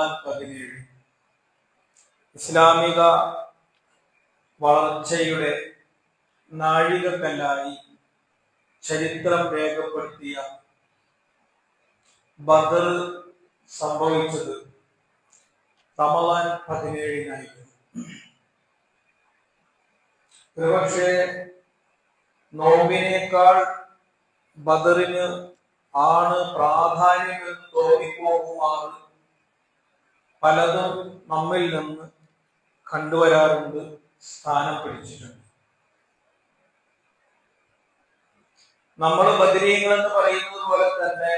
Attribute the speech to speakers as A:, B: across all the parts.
A: റമദാൻ 17 ഇസ്ലാമിക വളർച്ചയുടെ നാഴികക്കല്ലായി ചരിത്രം രേഖപ്പെടുത്തിയ ബദർ സംഭവിച്ചത് റമദാൻ 17 ഒരുപക്ഷെ നോമ്പിനേക്കാൾ ബദറിന് ആണ് പ്രാധാന്യം എന്ന് തോന്നിപ്പോകുമാറ് പലതും നമ്മിൽ നിന്ന് കണ്ടുവരാറുണ്ട്, സ്ഥാനം പിടിച്ചിട്ടുണ്ട്. നമ്മൾ ബദരീങ്ങൾ എന്ന് പറയുന്നത് പോലെ തന്നെ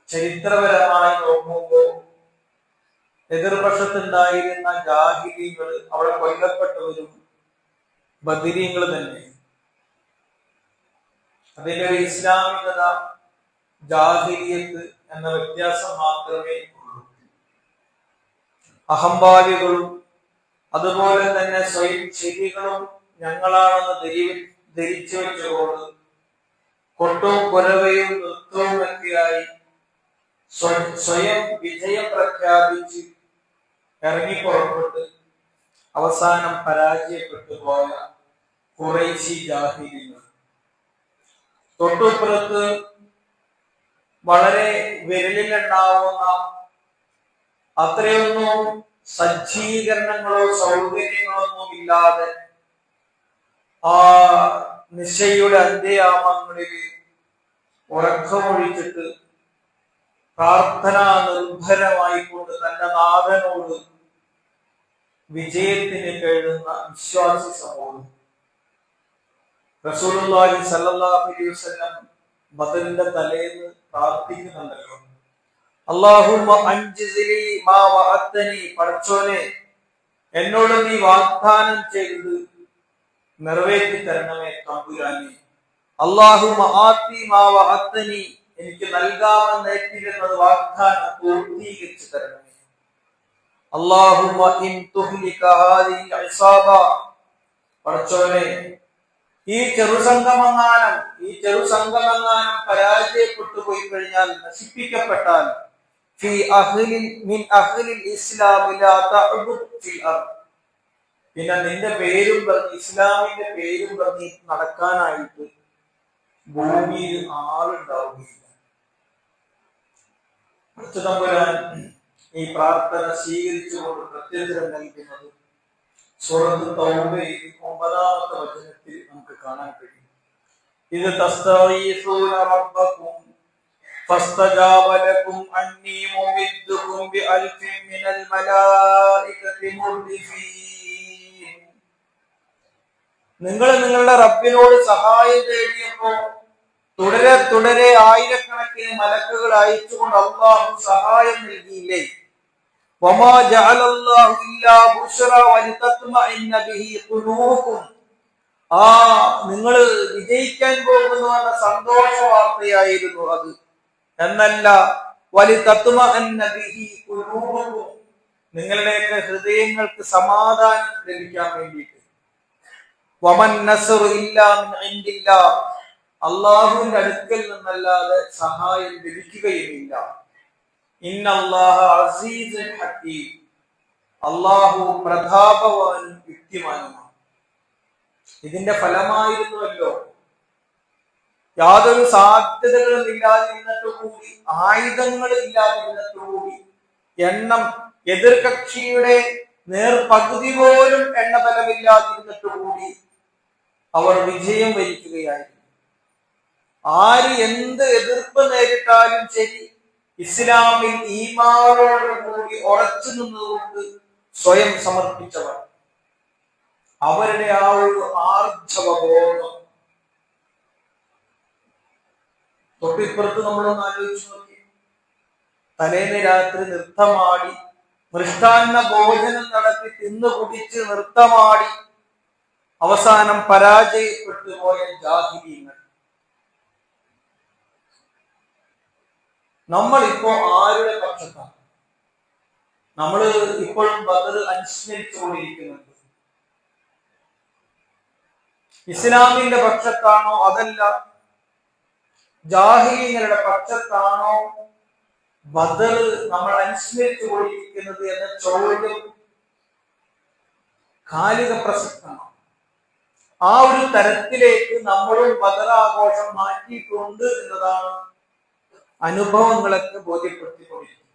A: ചരിത്രപരമായി നോക്കുമ്പോൾ എതിർപക്ഷത്തുണ്ടായിരുന്ന ജാഹിലികൾ, അവിടെ കൊല്ലപ്പെട്ടവരും ബദരീങ്ങൾ തന്നെ. അതിന്റെ ഒരു ഇസ്ലാമികത, ജാഹിലിയത്ത് എന്ന വ്യത്യാസം മാത്രമേ ഉള്ളൂ. അഹംഭാവികളും അതുപോലെ തന്നെ സ്വയം ശരികളും ഞങ്ങളാണെന്ന് ധരിച്ചു വെച്ചുകൊണ്ട് കൊട്ടും കുരവയും നൃത്തവും ഒക്കെയായി സ്വയം വിജയം പ്രഖ്യാപിച്ച് ഇറങ്ങിപ്പുറപ്പെട്ട് അവസാനം പരാജയപ്പെട്ടു പോയ ഖുറൈശി ജാഹിലികൾ. തൊട്ടുപുറത്ത് വളരെ വിരലിലുണ്ടാവുന്ന അത്രയൊന്നും സജ്ജീകരണങ്ങളോ സൗകര്യങ്ങളൊന്നും ഇല്ലാതെ ആ നിശയുടെ അന്ത്യയാമങ്ങളിൽ ഉറക്കമൊഴിച്ചിട്ട് പ്രാർത്ഥനാ നിർഭരമായിക്കൊണ്ട് തന്റെ നാഥനോട് വിജയത്തിന് കഴിയുന്ന വിശ്വാസി സമൂഹം. റസൂലുള്ളാഹി സ്വല്ലല്ലാഹു അലൈഹി വസല്ലം ബദറിന്റെ തലേന്ന് പ്രാർത്ഥിക്കുന്നുണ്ടല്ലോ, അല്ലാഹുമ്മ അൻജിസ്ലി മാ വഅദ്തനി, പടച്ചോനെ എന്നോട് നീ വാഗ്ദാനം ചെയ്തത് നിറവേറ്റി തരണമേ തമ്പുരാനെ. അല്ലാഹുമ്മ ആതി മാ വഅദ്തനി, എനിക്ക് നൽകാമെന്ന് ഏറ്റിരുന്നത് വാഗ്ദാനം പൂർത്തീകരിച്ചു തരണമേ. അല്ലാഹുമ്മ ഇൻ തുഹ്ലിക ഹാദിഹിൽ ഇസാബ, പടച്ചോനെ ഈ ചെറുസംഘമെങ്ങാനും പരാജയപ്പെട്ടു പോയി കഴിഞ്ഞാൽ, നശിപ്പിക്കപ്പെട്ടാൽ, ഫി അഹ്ലിൽ മിൻ അഹ്ലിൽ ഇസ്ലാം ലാ തഅബുദ് ഫിൽ അർദ്, പിന്നെ നിന്റെ പേരും പറഞ്ഞ് ഇസ്ലാമിന്റെ പേരും പറഞ്ഞ് നടക്കാനായിട്ട് ഭൂമിയിൽ ആളുണ്ടാവുകയില്ല. തമ്പുരാൻ ഈ പ്രാർത്ഥന സ്വീകരിച്ചുകൊണ്ട് പ്രത്യുത്തരം നൽകുന്നത് സൂറത്ത് തൗബയിൽ 9-ാമത്തെ വചനത്തിൽ നമുക്ക് കാണാൻ കഴിയും. ഇത് തസ്തഗീസൂന റബ്ബക്കും ഫസ്തജാബ ലക്കും അന്നീ മുമിദ്ദുകും ബിഅൽഫിൻ മിനൽ മലായികതി മുർദിഫീൻ. നിങ്ങൾ നിങ്ങളുടെ റബ്ബിനോട് സഹായം തേടിയപ്പോൾ തുടരെ ആയിരക്കണക്കിന് മലക്കുകൾ അയച്ചുകൊണ്ട് അല്ലാഹു സഹായം നൽകിയില്ലേ? വമാ ജഅലല്ലാഹു ഇല്ലാ ബുശ്റ വലിതത്മഇന്ന ബിഹി ഖുലൂബുകും. നിങ്ങൾ വിജയിക്കാൻ പോകുന്നു എന്ന സന്തോഷ വാർത്തയായിരുന്നു അത്, എന്നല്ല വലിതത്മഇന്ന ബിഹി ഖുലൂബുകും, നിങ്ങളുടെയൊക്കെ ഹൃദയങ്ങൾക്ക് സമാധാനം ലഭിക്കാൻ വേണ്ടിയിട്ട്. വമൻ നസ്റു ഇല്ലാ മിൻ ഇൻദില്ലാഹ്, അല്ലാഹുവിന്റെ അടുക്കൽ നിന്നല്ലാതെ സഹായം ലഭിക്കുകയുമില്ല. ഇന്നല്ലാഹ അസീസുൻ ഹകീം, അല്ലാഹു പ്രതാപവാനും യുക്തിമാനുമാണ്. ഇതിന്റെ ഫലമായിരുന്നുവല്ലോ യാതൊരു സാധ്യതകളും ഇല്ലാതിരുന്നിട്ട് കൂടി, ആയുധങ്ങൾ ഇല്ലാതിരുന്നിട്ട് കൂടി, എണ്ണം എതിർകക്ഷിയുടെ നേർപകുതി പോലും എണ്ണബലമില്ലാതിരുന്നിട്ട് കൂടി അവർ വിജയം വരിക്കുകയായിരുന്നു. ആര് എന്ത് എതിർപ്പ് നേരിട്ടാലും ശരി, ഇസ്ലാമിൽ ഈമാനോട് കൂടി ഉറച്ചു നിന്നുകൊണ്ട് സ്വയം സമർപ്പിച്ചവർ, അവരുടെ ആ ഒരു ആർജവബോധം. തൊട്ടിപ്പുറത്ത് നമ്മളൊന്ന് ആലോചിച്ചു നോക്കി, തലേന്ന് രാത്രി നൃത്തമാടി, മൃഷ്ടാന്ന ഭോജനം നടത്തി, തിന്നു കുടിച്ച് നൃത്തമാടി അവസാനം പരാജയപ്പെട്ടു പോയ ജാഹിലീങ്ങൾ. നമ്മളിപ്പോ ആരുടെ പക്ഷത്താണ്? നമ്മൾ ഇപ്പോഴും ബദർ അനുസ്മരിച്ചുകൊണ്ടിരിക്കുന്നുണ്ട്. ഇസ്ലാമിന്റെ പക്ഷത്താണോ, അതല്ല ജാഹിലീങ്ങളുടെ പക്ഷത്താണോ, ബദർ നമ്മൾ അനുസ്മരിച്ചു കൊണ്ടിരിക്കുന്നത് എന്ന ചോദ്യം കാലിക പ്രസക്തമാണ്. ആ ഒരു തരത്തിലേക്ക് നമ്മളും ബദർ ആഘോഷം മാറ്റിയിട്ടുണ്ട് എന്നതാണ് അനുഭവങ്ങളൊക്കെ ബോധ്യപ്പെടുത്തിക്കൊണ്ടിരിക്കുന്നത്.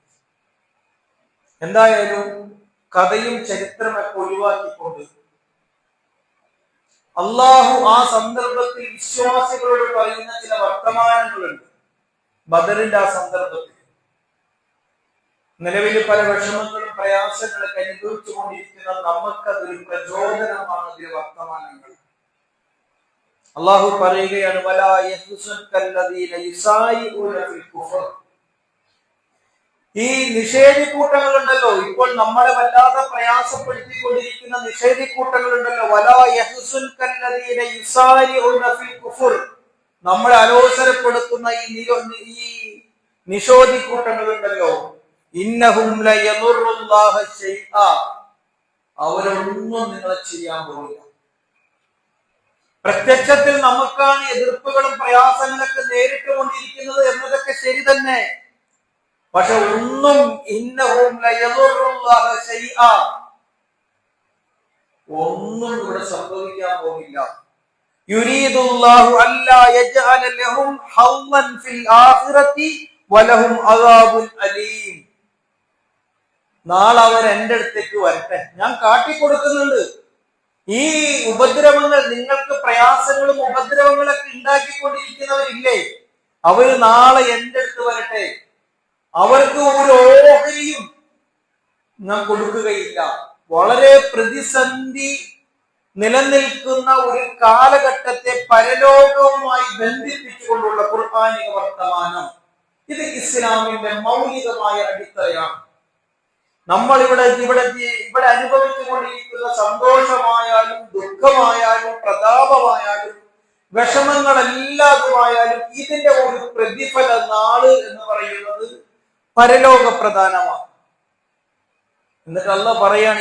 A: എന്തായാലും കഥയും ചരിത്രമൊക്കെ ഒഴിവാക്കിക്കൊണ്ട് അള്ളാഹു ആ സന്ദർഭത്തിൽ വിശ്വാസികളോട് പറയുന്ന ചില വർത്തമാനങ്ങളുണ്ട്. ബദറിന്റെ ആ സന്ദർഭത്തിൽ നിലവിൽ പല വിഷമങ്ങളും പ്രയാസങ്ങളൊക്കെ അനുഭവിച്ചുകൊണ്ടിരിക്കുന്ന നമുക്കതൊരു പ്രചോദനമാണ് അതിലെ വർത്തമാനങ്ങൾ. അള്ളാഹു പറയുകയാണ്, ഈ നിഷേധിക്കൂട്ടങ്ങളുണ്ടല്ലോ, ഇപ്പോൾ നമ്മളെ വല്ലാതെ പ്രയാസപ്പെടുത്തിക്കൊണ്ടിരിക്കുന്ന നിഷേധിക്കൂട്ടങ്ങളുണ്ടല്ലോ, നമ്മളെ അലോസരപ്പെടുത്തുന്ന ഈ നിഷേധിക്കൂട്ടങ്ങളുണ്ടല്ലോ, അവരൊന്നും നിങ്ങളെ ചെയ്യാൻ പോകില്ല. പ്രത്യക്ഷത്തിൽ നമുക്കാണ് എതിർപ്പുകളും പ്രയാസങ്ങളൊക്കെ നേരിട്ടുകൊണ്ടിരിക്കുന്നത് എന്നതൊക്കെ ശരി തന്നെ. പക്ഷെ ഒന്നും ഒന്നും ഇവിടെ സംഭവിക്കാൻ പോകില്ല. യുരീദുല്ലാഹു അല്ലാ യജ്അല ലഹും ഹൗവൻ ഫിൽ ആഖിറതി വലഹും അദാബുൻ അലീം. നാളെ അവർ എൻ്റെ അടുത്തേക്ക് വരട്ടെ, ഞാൻ കാട്ടിക്കൊടുക്കുന്നുണ്ട്. ഈ ഉപദ്രവങ്ങൾ, നിങ്ങൾക്ക് പ്രയാസങ്ങളും ഉപദ്രവങ്ങളൊക്കെ ഉണ്ടാക്കിക്കൊണ്ടിരിക്കുന്നവരില്ലേ, അവര് നാളെ എൻ്റെ അടുത്ത് വരട്ടെ. അവർക്ക് ഒരു ഓഹരിയും ഞാൻ കൊടുക്കുകയില്ല. വളരെ പ്രതിസന്ധി നിലനിൽക്കുന്ന ഒരു കാലഘട്ടത്തെ പരലോകവുമായി ബന്ധിപ്പിച്ചുകൊണ്ടുള്ള ഖുർആനിക വർത്തമാനം. ഇത് ഇസ്ലാമിന്റെ മൗലികമായ അടിത്തറയാണ്. നമ്മൾ ഇവിടെ അനുഭവിച്ചുകൊണ്ടിരിക്കുന്ന സന്തോഷമായാലും ദുഃഖമായാലും പ്രതാപമായാലും വിഷമങ്ങളെല്ലാതുമായാലും ഇതിന്റെ ഒരു പ്രതിഫല നാള് എന്ന് പറയുന്നത് പരലോക പ്രധാനമാണ്. എന്നിട്ട് അല്ലാഹു പറയാണ്,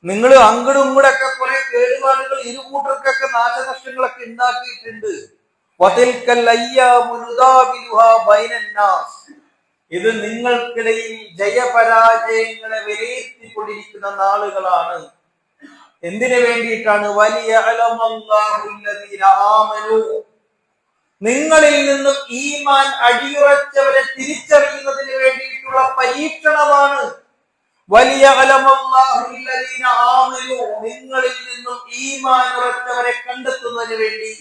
A: നിങ്ങൾ അങ്ങടും ഇങ്ങടൊക്കെ കുറെ കേടുപാടുകൾ ഇരുകൂട്ടർക്കൊക്കെ നാശനഷ്ടങ്ങളൊക്കെ ഉണ്ടാക്കിയിട്ടുണ്ട്. ഇത് നിങ്ങൾക്കിടയിൽ ജയപരാജയങ്ങളെ വിലയിരുത്തിക്കൊണ്ടിരിക്കുന്ന നാളുകളാണ്. എന്തിനു വേണ്ടിയിട്ടാണ്? നിങ്ങളിൽ നിന്നും ഈമാൻ അടിയുറച്ചവരെ തിരിച്ചറിയുന്നതിന് വേണ്ടിയിട്ടുള്ള പരീക്ഷണമാണ്. നിങ്ങളിൽ നിന്നും ഈമാൻ ഉറച്ചവരെ കണ്ടെത്തുന്നതിന് വേണ്ടി.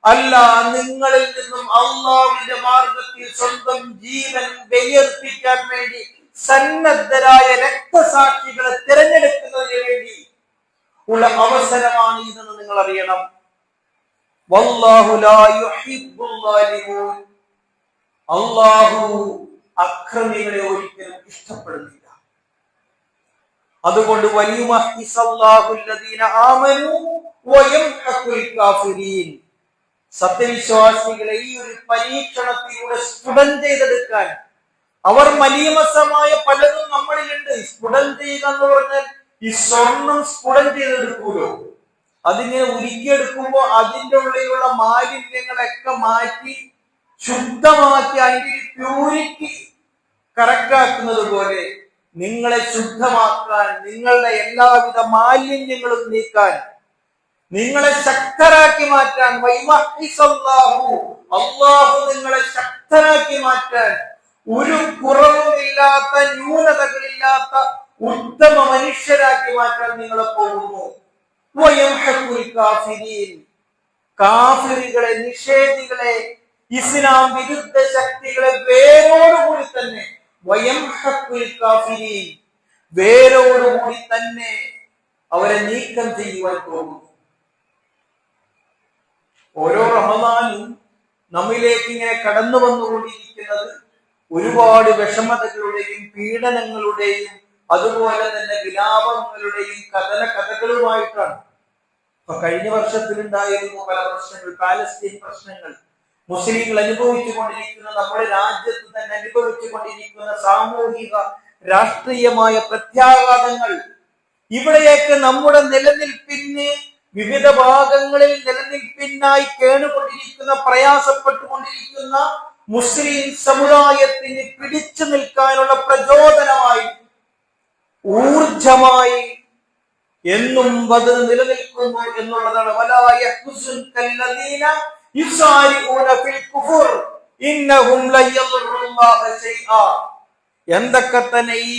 A: അല്ല, നിങ്ങളിൽ നിന്നും അള്ളാഹുവിന്റെ മാർഗത്തിൽ സ്വന്തം ജീവൻ ബലിയർപ്പിക്കാൻ വേണ്ടി സന്നദ്ധരായ രക്തസാക്ഷികളെ തിരഞ്ഞെടുക്കുന്നതിന് വേണ്ടി ഉള്ള അവസരമാണ് ഇതെന്ന് നിങ്ങൾ അറിയണം. വല്ലാഹു ലാ യുഹിബ്ബുൽ ളാലിമൂൻ. അല്ലാഹു അക്രമികളെ ഒരിക്കലും ഇഷ്ടപ്പെടുന്നില്ല. അതുകൊണ്ട് സത്യവിശ്വാസികളെ ഈ ഒരു പരീക്ഷണത്തിലൂടെ സ്ഫുടം ചെയ്തെടുക്കാൻ, അവർ മലീമസമായ പലതും നമ്മളിലുണ്ട്. സ്ഫുടം ചെയ്യുക എന്ന് പറഞ്ഞാൽ ഈ സ്വർണം സ്ഫുടം ചെയ്തെടുക്കൂലോ, അതിങ്ങനെ ഉരുക്കിയെടുക്കുമ്പോൾ അതിൻ്റെ ഉള്ളിലുള്ള മാലിന്യങ്ങളൊക്കെ മാറ്റി ശുദ്ധമാക്കി അതിന്റെ പ്യൂരിറ്റി കറക്റ്റ് ആക്കുന്നത് പോലെ നിങ്ങളെ ശുദ്ധമാക്കാൻ, നിങ്ങളുടെ എല്ലാവിധ മാലിന്യങ്ങളും നീക്കാൻ, നിങ്ങളെ ശക്തരാക്കി മാറ്റാൻ, അല്ലാഹു നിങ്ങളെ ശക്തരാക്കി മാറ്റാൻ, ഒരു കുറവുമില്ലാത്ത ന്യൂനതകളില്ലാത്ത ഉത്തമ മനുഷ്യരാക്കി മാറ്റാൻ നിങ്ങളെ പോകുന്നു. കാഫിറുകളെ, നിഷേധികളെ, ഇസ്ലാം വിരുദ്ധ ശക്തികളെ വേരോടുകൂടി തന്നെ വേരോടുകൂടി തന്നെ അവരെ നീക്കം ചെയ്യുവാൻ പോകുന്നു. ഓരോ റമദാനും നമ്മിലേക്ക് ഇങ്ങനെ കടന്നു വന്നുകൊണ്ടിരിക്കുന്നത് ഒരുപാട് വിഷമതകളുടെയും പീഡനങ്ങളുടെയും അതുപോലെ തന്നെ വിലാപങ്ങളുടെയും കഥകളുമായിട്ടാണ്. ഇപ്പൊ കഴിഞ്ഞ വർഷത്തിലുണ്ടായിരുന്നു പല പ്രശ്നങ്ങൾ, പാലസ്തീൻ പ്രശ്നങ്ങൾ, മുസ്ലിങ്ങൾ അനുഭവിച്ചു കൊണ്ടിരിക്കുന്ന, നമ്മുടെ രാജ്യത്ത് തന്നെ അനുഭവിച്ചു കൊണ്ടിരിക്കുന്ന സാമൂഹിക രാഷ്ട്രീയമായ പ്രത്യാഘാതങ്ങൾ. ഇവിടെയൊക്കെ നമ്മുടെ നിലനിൽപ്പിന് വിവിധ ഭാഗങ്ങളിൽ നിലനിൽപ്പിനായി കേണുകൊണ്ടിരിക്കുന്ന, പ്രയാസപ്പെട്ടുകൊണ്ടിരിക്കുന്ന മുസ്ലിം സമുദായത്തിന് പിടിച്ചു നിൽക്കാനുള്ള പ്രചോദനമായി, ഊർജമായി എന്നും ബദർ നിലനിൽക്കുന്നു എന്നുള്ളതാണ്. വലാ യഹ്സുൻകല്ലദീന യുസാരിഊന ഫിൽ കുഫർ ഇന്നഹും ലയദുറുല്ലാഹ ശൈആ. എന്തൊക്കെ തന്നെ ഈ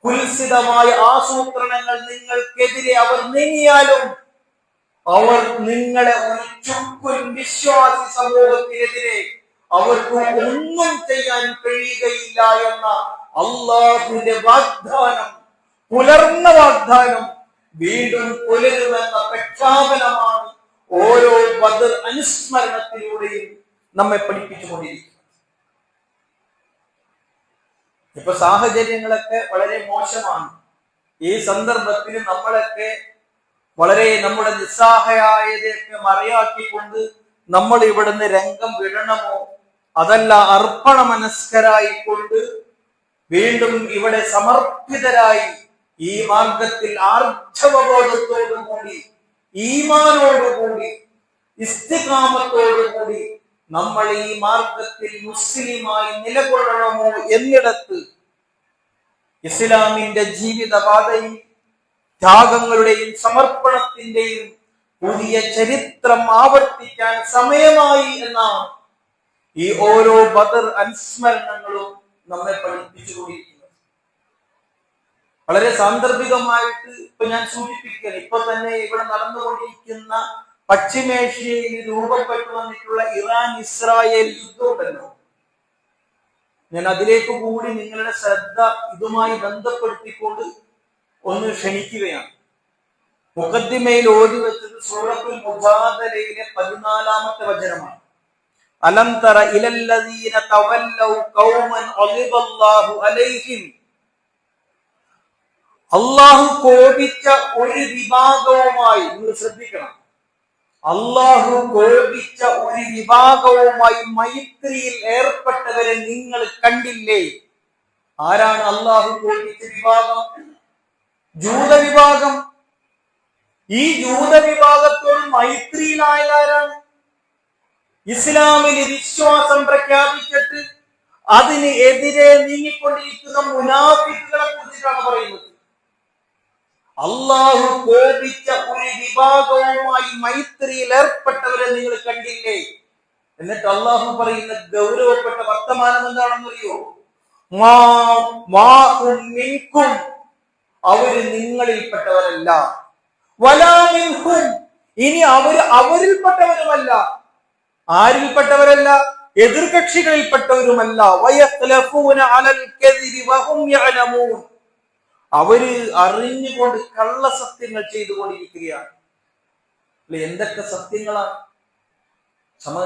A: കുൽസിതമായ ആസൂത്രണങ്ങൾ നിങ്ങൾക്കെതിരെ അവർ നീങ്ങിയാലും അവർ നിങ്ങളെ ഒരു ചുക്കുൻ വിശ്വാസി സമൂഹത്തിനെതിരെ അവർക്ക് ഒന്നും ചെയ്യാൻ കഴിയുകയില്ല എന്ന അള്ളാഹുവിന്റെ വാഗ്ദാനം, പുലർന്ന വാഗ്ദാനം വീണ്ടും പുലരുമെന്ന പ്രഖ്യാപനമാണ് ഓരോ ബദർ അനുസ്മരണത്തിലൂടെയും നമ്മെ പഠിപ്പിച്ചുകൊണ്ടിരിക്കുന്നത്. ഇപ്പൊ സാഹചര്യങ്ങളൊക്കെ വളരെ മോശമാണ്. ഈ സന്ദർഭത്തിൽ നമ്മളൊക്കെ വളരെ നമ്മുടെ നിസ്സഹായതയൊക്കെ മറയാക്കിക്കൊണ്ട് നമ്മൾ ഇവിടുന്ന് രംഗം വിടണമോ, അതല്ല അർപ്പണ മനസ്കരായിക്കൊണ്ട് വീണ്ടും ഇവിടെ സമർപ്പിതരായി ഈ മാർഗത്തിൽ ആർജവബോധത്തോടുകൂടി, ഈമാനോടുകൂടി, ഇസ്തിഖാമത്തോടുകൂടി നമ്മൾ ഈ മാർഗത്തിൽ മുസ്ലിമായി നിലകൊള്ളണമോ എന്നിടത്ത് ഇസ്ലാമിന്റെ ജീവിതപാതയിൽ ത്യാഗങ്ങളുടെയും സമർപ്പണത്തിന്റെയും പുതിയ ചരിത്രം ആവർത്തിക്കാൻ സമയമായി എന്നാണ് ഈ ഓരോ ബദർ അനുസ്മരണങ്ങളും നമ്മെ പഠിപ്പിച്ചുകൊണ്ടിരിക്കുന്നത്. വളരെ സാന്ദർഭികമായിട്ട് ഇപ്പൊ ഞാൻ സൂചിപ്പിക്കുകയാണ്, ഇപ്പൊ തന്നെ ഇവിടെ നടന്നുകൊണ്ടിരിക്കുന്ന പശ്ചിമേഷ്യയിൽ രൂപപ്പെട്ടു വന്നിട്ടുള്ള ഇറാൻ ഇസ്രായേൽ യുദ്ധമുണ്ടല്ലോ, ഞാൻ അതിലേക്ക് കൂടി നിങ്ങളുടെ ശ്രദ്ധ ഇതുമായി ബന്ധപ്പെടുത്തിക്കൊണ്ട് ഒന്ന് ക്ഷണിക്കുകയാണ്. മുഖദ്ദിമയിൽ ഓതി വെച്ചത് സൂറത്തുൽ മുജാദലയിലെ 14-ാമത്തെ വചനമാണ്. അലം തറ ഇലല്ലദീന തവല്ലൗ ഖൗമൻ അളിബല്ലാഹു അലൈഹിം. അല്ലാഹു കോപിച്ച ഒരു വിഭാഗവുമായി, നിങ്ങൾ ശ്രദ്ധിക്കണം, അല്ലാഹു കോപിച്ച ഒരു വിഭാഗവുമായി മൈത്രിയിൽ ഏർപ്പെട്ടവരെ നിങ്ങൾ കണ്ടില്ലേ? ആരാണ് അല്ലാഹു കോപിച്ച വിഭാഗം? ജൂതവിഭാഗം. ഈ ജൂതവിഭാഗത്തോട് മൈത്രിയിലായതാരാണ്? ഇസ്ലാമിന് വിശ്വാസം പ്രഖ്യാപിച്ചിട്ട് അതിന് എതിരെ നീങ്ങിക്കൊണ്ടിരിക്കുന്ന മുനാഫിക്കുകളെ കുറിച്ചിട്ടാണ് പറയുന്നത്. അള്ളാഹു കോപിച്ച ഒരു വിഭാഗവുമായി മൈത്രിയിൽ ഏർപ്പെട്ടവരെ നിങ്ങൾ കണ്ടില്ലേ? എന്നിട്ട് അള്ളാഹു പറയുന്ന ഗൗരവപ്പെട്ട വർത്തമാനം എന്താണെന്നറിയോ? അവര് നിങ്ങളിൽപ്പെട്ടവരല്ല, വലാമിൻഹും, ഇനി അവരിൽപ്പെട്ടവരുമല്ല. ആരിൽപ്പെട്ടവരല്ല? എതിർകക്ഷികളിൽപ്പെട്ടവരുമല്ല. വയഖ്ലഫൂന അലൽ കദിബി വഹും യഅലമൂൻ, അവര് അറിഞ്ഞുകൊണ്ട് കള്ളസത്യങ്ങൾ ചെയ്തുകൊണ്ടിരിക്കുകയാണ്. അല്ലെ, എന്തൊക്കെ സത്യങ്ങളാണ്!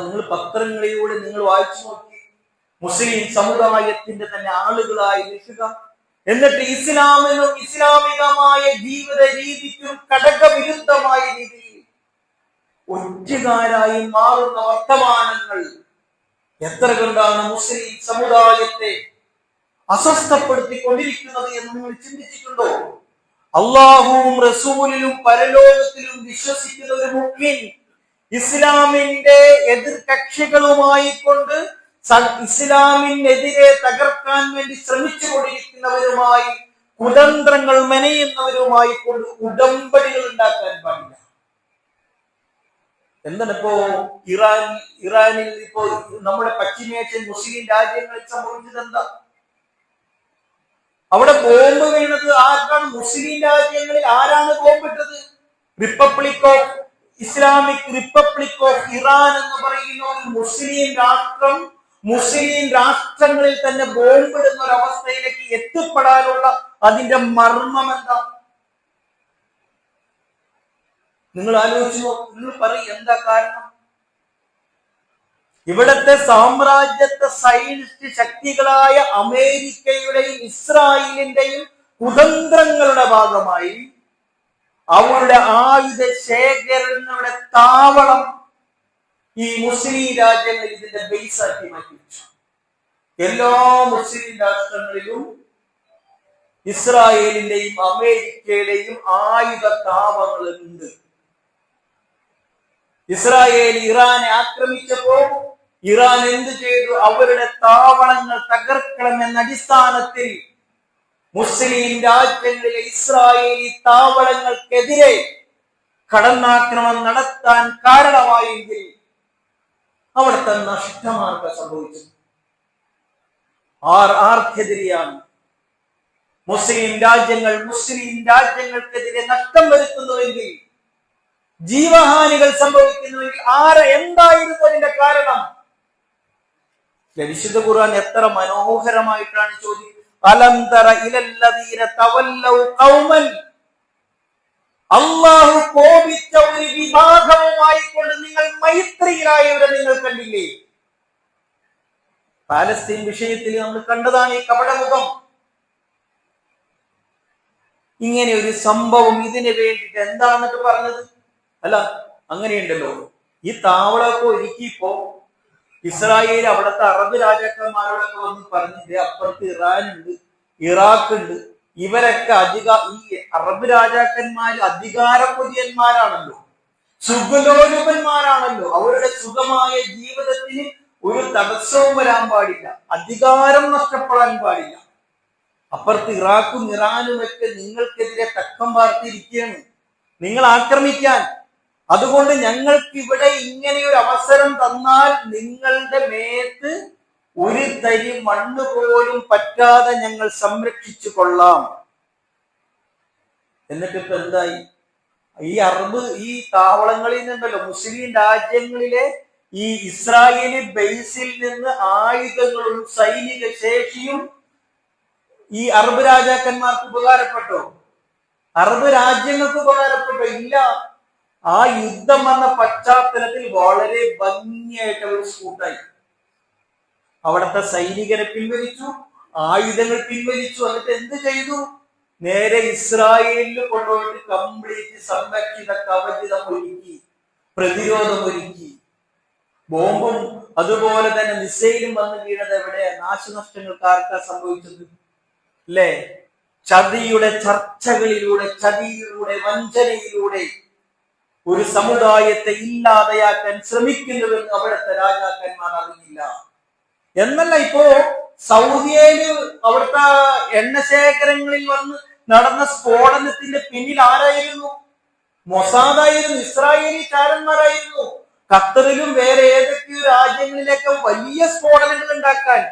A: നിങ്ങൾ പത്രങ്ങളിലൂടെ നിങ്ങൾ വായിച്ചു നോക്കി, മുസ്ലിം സമുദായത്തിന്റെ തന്നെ ആളുകളായി നിൽക്കുക, എന്നിട്ട് ഇസ്ലാമിനും ഇസ്ലാമികമായ ജീവിത രീതിക്കും ഘടകവിരുദ്ധമായ രീതിയിൽ ഒറ്റുകാരായി മാറുന്ന വർത്തമാനങ്ങൾ എത്ര കണ്ടാണ് മുസ്ലിം സമുദായത്തെ അസ്വസ്ഥപ്പെടുത്തിക്കൊണ്ടിരിക്കുന്നത് എന്ന് നിങ്ങൾ ചിന്തിച്ചിട്ടുണ്ടോ? അള്ളാഹുവും റസൂലിലും പരലോകത്തിലും വിശ്വസിക്കുന്ന ഒരു മുഅ്മിൻ ഇസ്ലാമിന്റെ എതിർ കക്ഷികളുമായി കൊണ്ട് ഇസ്ലാമിനെതിരെ തകർക്കാൻ വേണ്ടി ശ്രമിച്ചുകൊണ്ടിരിക്കുന്നവരുമായി, കുതന്ത്രങ്ങൾ മെനയുന്നവരുമായി കൊണ്ട് ഉടമ്പടികൾ ഉണ്ടാക്കാൻ പാടില്ല. എന്താണ് ഇപ്പോ ഇറാനിൽ ഇപ്പോ നമ്മുടെ പശ്ചിമേഷ്യൻ മുസ്ലിം രാജ്യങ്ങളിൽ സംഭവിച്ചത് എന്താ? അവിടെ ബോംബ് വീണത് ആർക്കാണ്? മുസ്ലിം രാജ്യങ്ങളിൽ ആരാണ് ബോംബിട്ടത്? ഇസ്ലാമിക് റിപ്പബ്ലിക് ഓഫ് ഇറാൻ എന്ന് പറയുന്ന ഒരു മുസ്ലിം രാഷ്ട്രം, മുസ്ലിം രാഷ്ട്രങ്ങളിൽ തന്നെ ബോംബിടുന്ന ഒരു അവസ്ഥയിലേക്ക് എത്തിപ്പെടാനുള്ള അതിന്റെ മർമ്മം എന്താ? നിങ്ങൾ ആലോചിച്ചോ? നിങ്ങൾ പറയും, എന്താ കാരണം? ഇവിടത്തെ സാമ്രാജ്യത്വ സൈനിസ്റ്റ് ശക്തികളായ അമേരിക്കയുടെയും ഇസ്രായേലിന്റെയും കുതന്ത്രങ്ങളുടെ ഭാഗമായി അവരുടെ ആയുധ ശേഖരണങ്ങളുടെ താവളം ഈ മുസ്ലിം രാജ്യങ്ങൾ ഇതിന്റെ ബേസാക്കി മാറ്റി വെച്ചു. എല്ലാ മുസ്ലിം രാഷ്ട്രങ്ങളിലും ഇസ്രായേലിന്റെയും അമേരിക്കയുടെയും ആയുധ താവളങ്ങളുണ്ട്. ഇസ്രായേൽ ഇറാനെ ആക്രമിച്ചപ്പോ ഇറാൻ എന്ത് ചെയ്തു? അവരുടെ താവളങ്ങൾ തകർക്കണമെന്ന അടിസ്ഥാനത്തിൽ മുസ്ലിം രാജ്യങ്ങളിലെ ഇസ്രായേലി താവളങ്ങൾക്കെതിരെ കടന്നാക്രമണം നടത്താൻ കാരണമായെങ്കിൽ അവിടുത്തെ നഷ്ടമാർഗം സംഭവിച്ചു. ആർക്കെതിരെയാണ്? മുസ്ലിം രാജ്യങ്ങൾക്കെതിരെ നഷ്ടം വരുത്തുന്നുവെങ്കിൽ, ജീവഹാനികൾ സംഭവിക്കുന്നുവെങ്കിൽ എന്തായിരുന്നു അതിന്റെ കാരണം? വിശുദ്ധ ഖുർആൻ എത്ര മനോഹരമായിട്ടാണ് ചോദിക്കുന്നത്. അലം തറ ഇലല്ലദീന തവല്ലൗ ഖൗമൻ, അല്ലാഹു കോപിച്ച ഒരു വിഭാഗവുമായി കൊണ്ട് നിങ്ങൾ മൈത്രിയിലായവരെ നിങ്ങൾ കണ്ടില്ലേ? പാലസ്തീൻ വിഷയത്തിൽ നമ്മൾ കണ്ടതാണ് ഈ കപടമുഖം. ഇങ്ങനെ ഒരു സംഭവം ഇതിന് വേണ്ടിയിട്ട് എന്താണെന്നിട്ട് പറഞ്ഞത്? അല്ല, അങ്ങനെയുണ്ടല്ലോ, ഈ താവളമൊക്കെ ഒരുക്കിയപ്പോ ഇസ്രായേൽ അവിടുത്തെ അറബ് രാജാക്കന്മാരോടൊക്കെ വന്ന് പറഞ്ഞിട്ട് അപ്പുറത്ത് ഇറാനുണ്ട്, ഇറാഖ് ഉണ്ട്, ഇവരൊക്കെ ഈ അറബ് രാജാക്കന്മാർ അധികാരപുതിയന്മാരാണല്ലോ, സുഖലോലുപന്മാരാണല്ലോ. അവരുടെ സുഖമായ ജീവിതത്തിന് ഒരു തടസ്സവും വരാൻ പാടില്ല, അധികാരം നഷ്ടപ്പെടാൻ പാടില്ല. അപ്പുറത്ത് ഇറാഖും ഇറാനും ഒക്കെ നിങ്ങൾക്കെതിരെ തക്കം പാർത്തിരിക്കുകയാണ്, നിങ്ങൾ ആക്രമിക്കാൻ. അതുകൊണ്ട് ഞങ്ങൾക്ക് ഇവിടെ ഇങ്ങനെ ഒരു അവസരം തന്നാൽ നിങ്ങളുടെ മേത്ത് ഒരു തരി മണ്ണ് പോലും പറ്റാതെ ഞങ്ങൾ സംരക്ഷിച്ചു കൊള്ളാം. എന്നിട്ട് ഇപ്പൊ എന്തായി? ഈ താവളങ്ങളിൽ നിന്നല്ലോ, മുസ്ലിം രാജ്യങ്ങളിലെ ഈ ഇസ്രായേലി ബേസിൽ നിന്ന് ആയുധങ്ങളും സൈനിക ശേഷിയും ഈ അറബ് രാജാക്കന്മാർക്ക് ഉപകാരപ്പെട്ടോ? അറബ് രാജ്യങ്ങൾക്ക് ഉപകാരപ്പെട്ടോ? ഇല്ല. ആ യുദ്ധം വന്ന പശ്ചാത്തലത്തിൽ വളരെ ഭംഗിയായിട്ട് അവർ സ്കൂട്ടായി. അവിടുത്തെ സൈനികരെ പിൻവലിച്ചു, ആയുധങ്ങൾ പിൻവലിച്ചു. എന്നിട്ട് എന്ത് ചെയ്തു? നേരെ ഇസ്രായേലിൽ കൊണ്ടുപോയിട്ട് കംപ്ലീറ്റ് സംരക്ഷിത കവചിതം ഒരുക്കി, പ്രതിരോധം ഒരുക്കി. ബോംബും അതുപോലെ തന്നെ മിസൈലും വന്ന് വീണത് എവിടെ? നാശനഷ്ടങ്ങൾക്ക് ആർക്കാ സംഭവിച്ചത്? അല്ലേ? ചതിയുടെ ചർച്ചകളിലൂടെ, ചതിയിലൂടെ, വഞ്ചനയിലൂടെ ഒരു സമുദായത്തെ ഇല്ലാതെയാക്കാൻ ശ്രമിക്കുന്നുവെന്ന് അവിടുത്തെ രാജാക്കന്മാർ അറിയില്ല. എന്നല്ല, ഇപ്പോ സൗദിയില് അവിടുത്തെ എണ്ണശേഖരങ്ങളിൽ വന്ന് നടന്ന സ്ഫോടനത്തിന്റെ പിന്നിൽ ആരായിരുന്നു? മൊസാദായിരുന്നു, ഇസ്രായേലി ചാരന്മാരായിരുന്നു. ഖത്തറിലും വേറെ ഏതൊക്കെയോ രാജ്യങ്ങളിലേക്ക് വലിയ സ്ഫോടനങ്ങൾ ഉണ്ടാക്കാൻ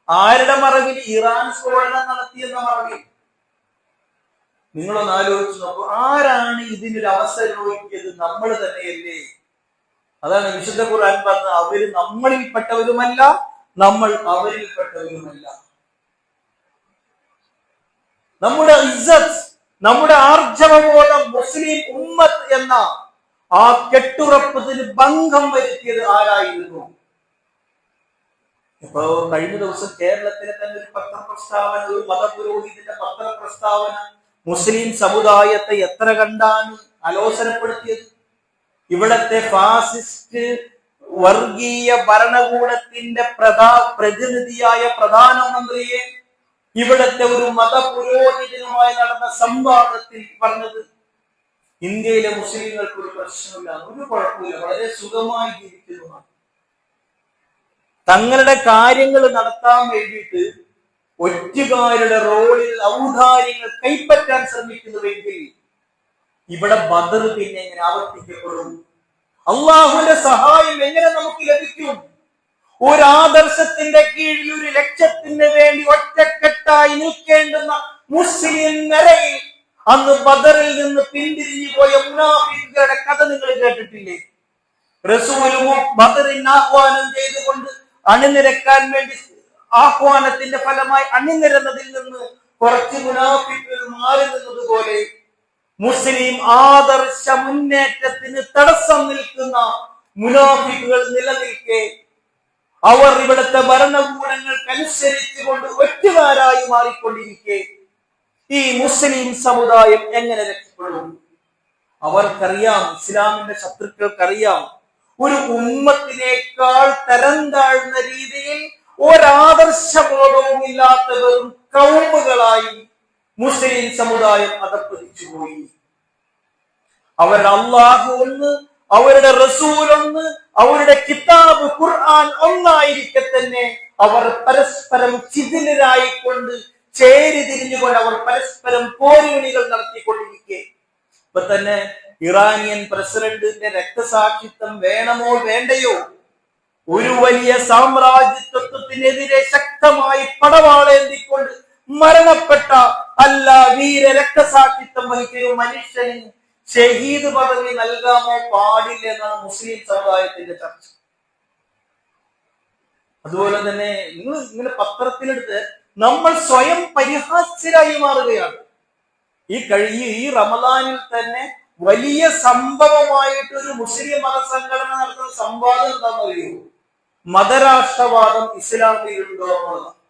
A: ആരുടെ മറവിൽ? ഇറാൻ സ്ഫോടനം നടത്തിയെന്ന മറവിൽ. നിങ്ങളൊന്ന് ആലോചിച്ച് നോക്കൂ, ആരാണ് ഇതിനൊരു അവസരം ഒരുക്കിയത്? നമ്മൾ തന്നെയല്ലേ? അതാണ് വിശുദ്ധ ഖുർആൻ പറഞ്ഞത്, അവര് നമ്മളിൽപ്പെട്ടവരുമല്ല, നമ്മൾ അവരിൽപ്പെട്ടവരുമല്ല. നമ്മുടെ ഇസ്സത്ത്, നമ്മുടെ ആർജവബോധം, മുസ്ലിം ഉമ്മത്ത് എന്ന ആ കെട്ടുറപ്പത്തിന് ഭംഗം വരുത്തിയത് ആരായിരുന്നു? ഇപ്പോ കഴിഞ്ഞ ദിവസം കേരളത്തിലെ തന്നെ ഒരു പത്രപ്രസ്താവന, ഒരു മതപുരോഹിതന്റെ പത്രപ്രസ്താവന മുസ്ലിം സമുദായത്തെ എത്ര കണ്ടാണ് അലോസരപ്പെടുത്തിയത്. ഇവിടത്തെ ഫാസിസ്റ്റ് വർഗീയ ഭരണകൂടത്തിന്റെ പ്രതിനിധിയായ പ്രധാനമന്ത്രിയെ ഇവിടത്തെ ഒരു മതപുരോഹിതനുമായി നടന്ന സംവാദത്തിൽ പറഞ്ഞത്, ഇന്ത്യയിലെ മുസ്ലിങ്ങൾക്ക് ഒരു പ്രശ്നമില്ല, ഒരു കുഴപ്പമില്ല, വളരെ സുഖമായി ജീവിക്കുന്നതാണ്. തങ്ങളുടെ കാര്യങ്ങൾ നടത്താൻ വേണ്ടിയിട്ട് ഒറ്റുകാരുടെ റോളിൽ ഔദാര്യങ്ങൾ കൈപ്പറ്റാൻ ശ്രമിക്കുന്നുവെങ്കിൽ ഇവിടെ ബദർ പിന്നെ എങ്ങനെ ആവർത്തിക്കപ്പെടും? അള്ളാഹുവിന്റെ സഹായം എങ്ങനെ നമുക്ക് ലഭിക്കും? ഒരു ആദർശത്തിന്റെ കീഴിൽ ഒരു ലക്ഷ്യത്തിന് വേണ്ടി ഒറ്റക്കെട്ടായി നിൽക്കേണ്ടുന്ന മുസ്ലിം നിരയിൽ അന്ന് ബദറിൽ നിന്ന് പിന്തിരിഞ്ഞു പോയ മുനാഫിക്കുകളുടെ കഥ നിങ്ങൾ കേട്ടിട്ടില്ലേ? റസൂലും ബദറിന് ആഹ്വാനം ചെയ്തുകൊണ്ട് അണിനിരക്കാൻ വേണ്ടി ആഹ്വാനത്തിന്റെ ഫലമായി അണിനിരന്നതിൽ നിന്ന് കുറച്ച് മുനാഫിക്കുകൾ മാറി നിന്നതുപോലെ മുസ്ലിം ആദർശ മുന്നേറ്റത്തിന് തടസ്സം നിൽക്കുന്ന മുനാഫിക്കുകൾ നിലനിൽക്കെ അവർ ഇവിടുത്തെ ഭരണകൂടങ്ങൾക്കനുസരിച്ചുകൊണ്ട് ഒറ്റുകാരായി മാറിക്കൊണ്ടിരിക്കെ ഈ മുസ്ലിം സമുദായം എങ്ങനെ രക്ഷപ്പെടും? അവർക്കറിയാം, ഇസ്ലാമിന്റെ ശത്രുക്കൾക്കറിയാം, ഒരു ഉമ്മത്തിനേക്കാൾ തരം താഴ്ന്ന രീതിയിൽ ഒരാദർശബോധവും ഇല്ലാത്തവരും കൗമുകളായി മുസ്ലിം സമുദായം അധപ്പതിച്ചുപോയി. അവർ അള്ളാഹു ഒന്ന്, അവരുടെ റസൂൽ ഒന്ന്, അവരുടെ കിതാബ് ഖുർആൻ ഒന്നായിരിക്കെ തന്നെ അവർ പരസ്പരം ചിതിലരായിക്കൊണ്ട് ചേരി തിരിഞ്ഞുകൊണ്ട് അവർ പരസ്പരം പോരുവിളികൾ നടത്തിക്കൊണ്ടിരിക്കെ ഇപ്പൊ തന്നെ ഇറാനിയൻ പ്രസിഡന്റിന്റെ രക്തസാക്ഷിത്വം വേണമോ വേണ്ടയോ, ഒരു വലിയ സാമ്രാജ്യത്വത്തിനെതിരെ ശക്തമായി പടവാളേന്തിക്കൊണ്ട് മരണപ്പെട്ട അല്ല വീര രക്തസാക്ഷിത്വം വഹിക്കുന്ന ഒരു മനുഷ്യന് ഷഹീദ് പദവി നൽകാമോ പാടില്ല എന്നാണ് മുസ്ലിം സമുദായത്തിന്റെ ചർച്ച. അതുപോലെ തന്നെ നിങ്ങൾ ഇങ്ങനെ പത്രത്തിലെടുത്ത് നമ്മൾ സ്വയം പരിഹാസ്യരായി മാറുകയാണ്. ഈ റമദാനിൽ തന്നെ വലിയ സംഭവമായിട്ട് ഒരു മുസ്ലിം മതസംഘടന നടത്തുന്ന സംവാദം എന്താണെന്ന് അറിയൂ? മതരാഷ്ട്രവാദം ഇസ്ലാമിലുണ്ടോ എന്നുള്ളതാണ്.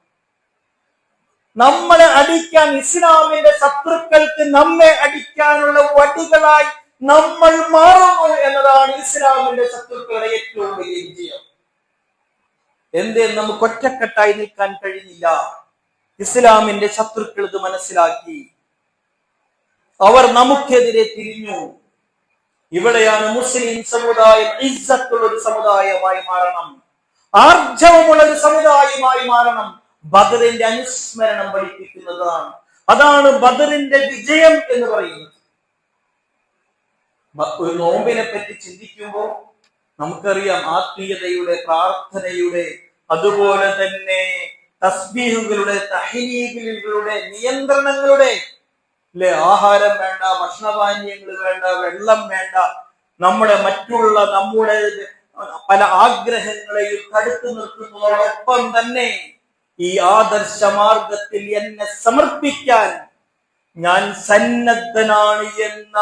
A: നമ്മളെ അടിക്കാൻ, ഇസ്ലാമിന്റെ ശത്രുക്കൾക്ക് നമ്മെ അടിക്കാനുള്ള വടികളായി നമ്മൾ മാറുന്നു എന്നതാണ് ഇസ്ലാമിന്റെ ശത്രുക്കളുടെ ഏറ്റവും വലിയ വിജയം. എന്തേ നമുക്ക് ഒറ്റക്കെട്ടായി നിൽക്കാൻ കഴിഞ്ഞില്ല? ഇസ്ലാമിന്റെ ശത്രുക്കൾ ഇത് മനസ്സിലാക്കി, അവർ നമുക്കെതിരെ തിരിഞ്ഞു. ഇവിടെയാണ് മുസ്ലിം സമുദായം ഇസ്സത്തുള്ള ഒരു സമുദായമായി മാറണം, ആർജവമുള്ള ഒരു സമുദായമായി മാറണം. ബദറിന്റെ അനുസ്മരണം പഠിപ്പിക്കുന്നതാണ്. അതാണ് ബദറിന്റെ വിജയം എന്ന് പറയുന്നത്. ഒരു നോമ്പിനെ പറ്റി ചിന്തിക്കുമ്പോൾ നമുക്കറിയാം ആത്മീയതയുടെ, പ്രാർത്ഥനയുടെ, അതുപോലെ തന്നെ തസ്ബീഹുകളുടെ, തഹ്ലീലുകളുടെ, നിയന്ത്രണങ്ങളുടെ, അല്ലെ, ആഹാരം വേണ്ട, ഭക്ഷണപാനീയങ്ങൾ വേണ്ട, വെള്ളം വേണ്ട, നമ്മുടെ പല ആഗ്രഹങ്ങളെയും തടുത്തു നിർത്തുന്നതോടൊപ്പം തന്നെ ഈ ആദർശ മാർഗത്തിൽ എന്നെ സമർപ്പിക്കാൻ ഞാൻ സന്നദ്ധനാണ് എന്ന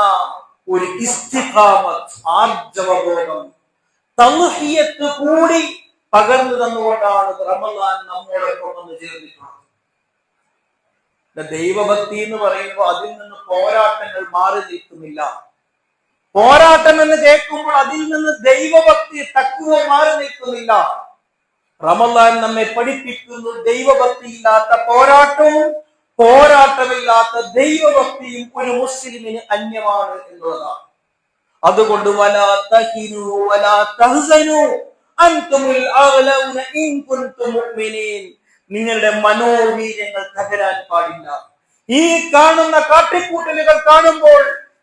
A: ഒരു ഇസ്തിഖാമത്ത്, ആർജവബോധം, തൗഹീദ് കൂടി പകർന്നു തന്നുകൊണ്ടാണ് റമദാൻ നമ്മോടൊപ്പം വന്ന് ചേർന്നിട്ടുള്ളത്. ദൈവഭക്തി എന്ന് പറയുമ്പോൾ അതിൽ നിന്ന് പോരാട്ടങ്ങൾ മാറി നിൽക്കുന്നില്ല. പോരാട്ടം എന്ന് കേൾക്കുമ്പോൾ അതിൽ നിന്ന് ദൈവഭക്തി തക്കുവ മാറി നിൽക്കുന്നില്ല. റമദാൻ നമ്മെ പഠിപ്പിക്കുന്നു ദൈവഭക്തിയില്ലാത്ത പോരാട്ടവും പോരാട്ടമില്ലാത്ത ദൈവഭക്തിയും ഒരു മുസ്ലിമിന് അന്യമാണ് എന്നുള്ളതാണ്. അതുകൊണ്ട് വലാ തഹിനു വലാ തഹ്സനു അൻതുമുൽ അഗ്ലൗന ഇൻ കുൻതും മുഅ്മിനീൻ, നിങ്ങളുടെ മനോവീര്യങ്ങൾ തകരാൻ പാടില്ല. ഈ കാണുന്ന കാട്ടിക്കൂട്ടലുകൾ കാണുമ്പോൾ,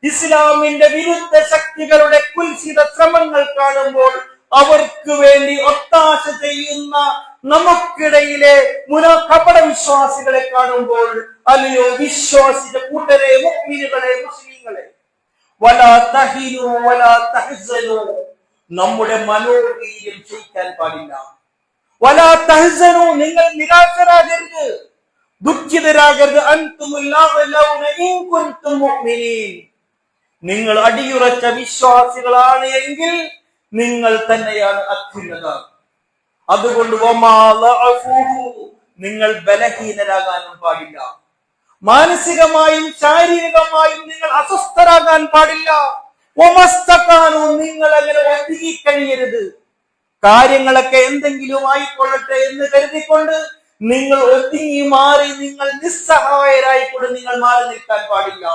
A: ഇസ്ലാമിന്റെ വിരുദ്ധ ശക്തികളുടെ കുൽസിത ശ്രമങ്ങൾ കാണുമ്പോൾ, അവർക്ക് വേണ്ടി ഒത്താശ ചെയ്യുന്ന നമുക്കിടയിലെ കപട വിശ്വാസികളെ കാണുമ്പോൾ, അല്ലയോ വിശ്വാസിച്ച കൂട്ടരെ, മുഅ്മിനുകളെ, മുസ്ലിങ്ങളെ, വലാ തഹിനു വലാ തഹ്സനു, നമ്മുടെ മനോവീര്യം ക്ഷയിക്കാൻ പാടില്ല. വലാ തഹ്സനു, നിങ്ങൾ നിരാശരാകരുത്, ദുഃഖിതരാകരുത്. അൻതുമുൽ അഗ്ലൗന ഇൻ കുൻതും മുഅ്മിനീൻ, നിങ്ങൾ അടിയുറച്ച വിശ്വാസികളാണ് എങ്കിൽ നിങ്ങൾ തന്നെയാണ് അത്യുന്നത. അതുകൊണ്ട് നിങ്ങൾ ബലഹീനരാകാനും പാടില്ല. മാനസികമായും ശാരീരികമായും നിങ്ങൾ അസ്വസ്ഥരാകാൻ പാടില്ല. നിങ്ങൾ അങ്ങനെ ഒതുങ്ങിക്കഴിയരുത്. കാര്യങ്ങളൊക്കെ എന്തെങ്കിലും ആയിക്കൊള്ളട്ടെ എന്ന് കരുതിക്കൊണ്ട് നിങ്ങൾ ഒതുങ്ങി മാറി, നിങ്ങൾ നിസ്സഹായരായിക്കൊണ്ട് നിങ്ങൾ മാറി നിൽക്കാൻ പാടില്ല.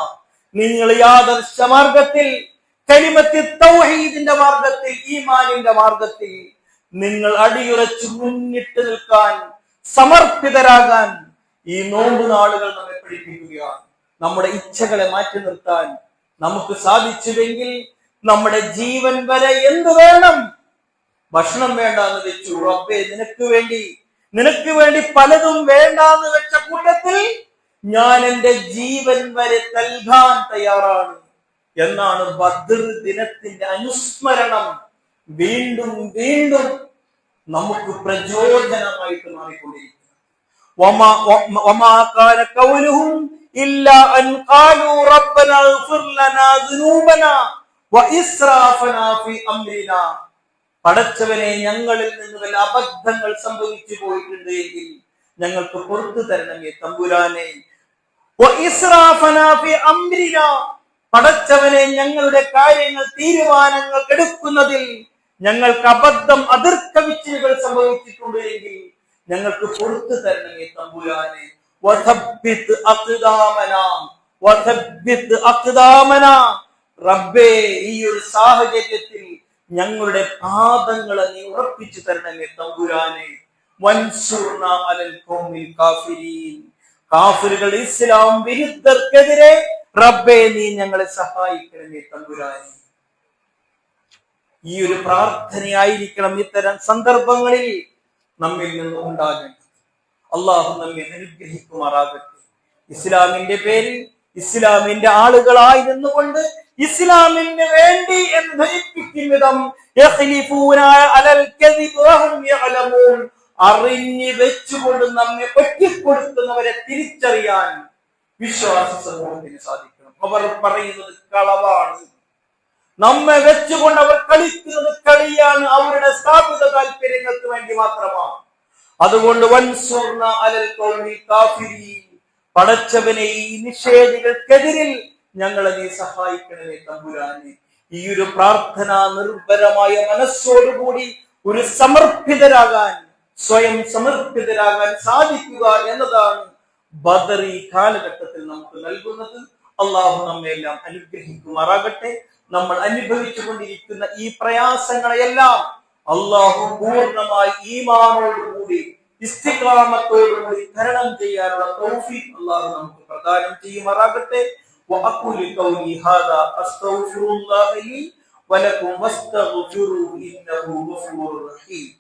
A: നിങ്ങൾ യാദർശ മാർഗത്തിൽ, കലിമത്തി തൗഹീദിന്റെ മാർഗത്തിൽ, ഈമാനിന്റെ മാർഗത്തിൽ നിങ്ങൾ അടിയുറച്ച് മുന്നിട്ട് നിൽക്കാൻ, സമർപ്പിതരാകാൻ ഈ നോമ്പ് നാളുകൾ നമ്മെ പഠിപ്പിക്കുകയാണ്. നമ്മുടെ ഇച്ഛകളെ മാറ്റി നിർത്താൻ നമുക്ക് സാധിച്ചുവെങ്കിൽ നമ്മുടെ ജീവൻ വരെ എന്ത് വേണം? ഭക്ഷണം വേണ്ടാന്ന് വെച്ചു, റബ്ബേ നിനക്ക് വേണ്ടി പലതും വേണ്ടാന്ന് വെച്ച കൂട്ടത്തിൽ ഞാൻ എന്റെ ജീവൻ വരെ നൽകാൻ തയ്യാറാണ് എന്നാണ് ബദ്ർ ദിനത്തിന്റെ അനുസ്മരണം വീണ്ടും വീണ്ടും നമുക്ക് പ്രചോദനമായിട്ട് മാറിക്കൊണ്ടിരിക്കുന്നത്. പടച്ചവനെ, ഞങ്ങളിൽ നിന്ന് വല്ല അബദ്ധങ്ങൾ സംഭവിച്ചു പോയിട്ടുണ്ട് എങ്കിൽ ഞങ്ങൾക്ക് പുറത്തു തരണമേ തമ്പുരാനെ. പടച്ചവനെ, ഞങ്ങളുടെ കാര്യങ്ങൾ, തീരുമാനങ്ങൾ എടുക്കുന്നതിൽ ഞങ്ങൾക്ക് അബദ്ധം, അതിർക്കവിച്ചുകൾ സംഭവിച്ചിട്ടുണ്ട് എങ്കിൽ ഞങ്ങൾക്ക് പുറത്തു തരണമേ തമ്പുരാനെ. റബ്ബേ, ഈ ഒരു സാഹചര്യത്തിൽ ഞങ്ങളുടെ പാദങ്ങളെ നീ ഉറപ്പിച്ചു തരണമേ തമ്പുരാനെ. വൻസുർന അലൽ ഖൗമിൽ കാഫിരീൻ, കാഫിറുകൾ ഇസ്ലാം വിരുദ്ധർക്കെതിരെ റബ്ബേ നീ ഞങ്ങളെ സഹായിക്കണമേ തമ്പുരാനെ. ഈ ഒരു പ്രാർത്ഥനയായിരിക്കണം ഇത്തരം സന്ദർഭങ്ങളിൽ നമ്മിൽ നിന്ന് ഉണ്ടാകേണ്ടത്. അള്ളാഹു നമ്മെ അനുഗ്രഹിക്കുമാറാകട്ടെ. ഇസ്ലാമിന്റെ പേരിൽ ഇസ്ലാമിന്റെ ആളുകളായി നിന്നുകൊണ്ട് ഇസ്ലാമിന് വേണ്ടി എന്ന് ധരിപ്പിക്കും വിധം അറിഞ്ഞു വെച്ചുകൊണ്ട് നമ്മെ ഒറ്റിക്കൊടുക്കുന്നവരെ തിരിച്ചറിയാൻ വിശ്വാസ സമൂഹത്തിന് സാധിക്കണം. അവർ പറയുന്നത് കളവാണ്, നമ്മെ വെച്ചുകൊണ്ട് അവർ കളിക്കുന്നത് കളിയാണ്, അവരുടെ സ്ഥാപിത താല്പര്യങ്ങൾക്ക് വേണ്ടി മാത്രമാണ്. അതുകൊണ്ട് വൻസുർന അലൽ ഖൗമിൽ കാഫിരീൻ, പടച്ചവനെ ഈ നിഷേധികൾക്കെതിരിൽ ഞങ്ങളെ നീ സഹായിക്കണമേ തമ്പുരാനെ. ഈ ഒരു പ്രാർത്ഥന നിർഭരമായ മനസ്സോടുകൂടി ഒരു സമർപ്പിതരാകാൻ, സ്വയം സമർപ്പിതരാകാൻ സാധിക്കുക എന്നതാണ് ബദറി കാലഘട്ടത്തിൽ നമുക്ക് നൽകുന്നത്. അള്ളാഹു നമ്മെല്ലാം അനുഗ്രഹിക്കുമാറാകട്ടെ. നമ്മൾ അനുഭവിച്ചു കൊണ്ടിരിക്കുന്ന ഈ പ്രയാസങ്ങളെയെല്ലാം അള്ളാഹു പൂർണ്ണമായി ഈമാനോടുകൂടി ഇസ്തിഖാമത്തോടുകൂടി തരണം ചെയ്യാനുള്ള തൗഫീഖ് അള്ളാഹു നമുക്ക് പ്രദാനം ചെയ്യുമാറാകട്ടെ. വഅഖൂലു ഖൗലി ഹാദാ അസ്തഗ്ഫിറുല്ലാഹ ലി വലക്കും വസ്തഗ്ഫിറൂ ഇന്നഹു ഗഫൂറുർ റഹീം.